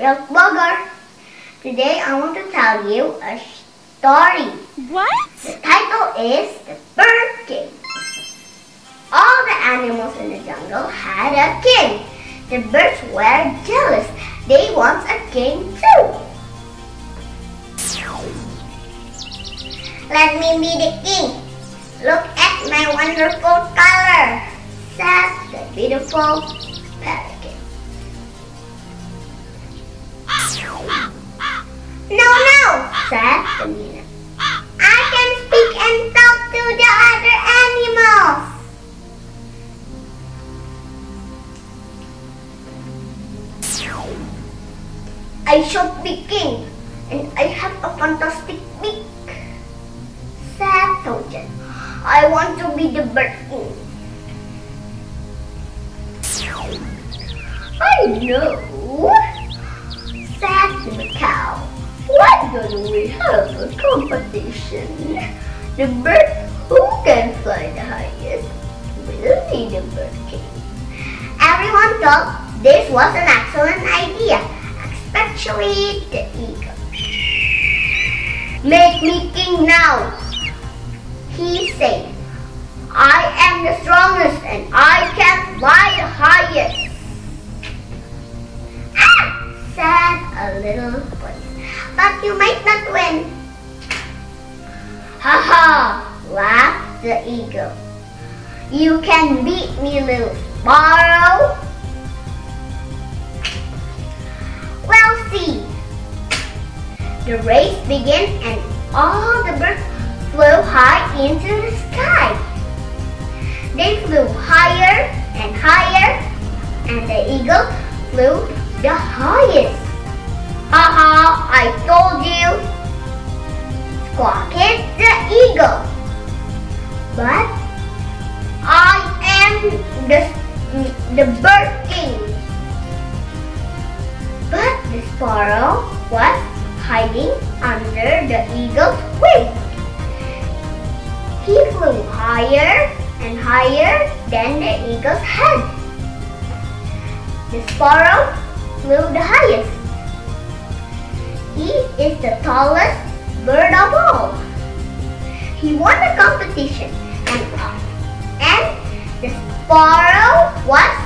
real blogger. Today I want to tell you a story. What? The title is The Bird King. All the animals in the jungle had a king. The birds were jealous. They want a king too. Let me be the king. Look at my wonderful color, said the beautiful parakeet. No, said the minnow. I can speak and talk to the other animals. I should be king, and I have a fantastic beak, said Toadjet. I want to be the bird king. I know, said the cow. Why don't we have a competition? The bird who can fly the highest will be the bird king. Everyone thought this was an excellent idea, especially the eagle. Make me king now, he said. I am the strongest and I can fly the highest. Ah, said a little voice. But you might not win. Ha ha, laughed the eagle. You can beat me, little sparrow. We'll see. The race began and all the birds flew high into the sky. They flew higher and higher, and the eagle flew the highest. Ha ha, I told you, squawked the eagle. But I am the bird king. But the sparrow was hiding under the eagle's wing. He flew higher and higher than the eagle's head. The sparrow flew the highest. He is the tallest bird of all. He won the competition and the sparrow was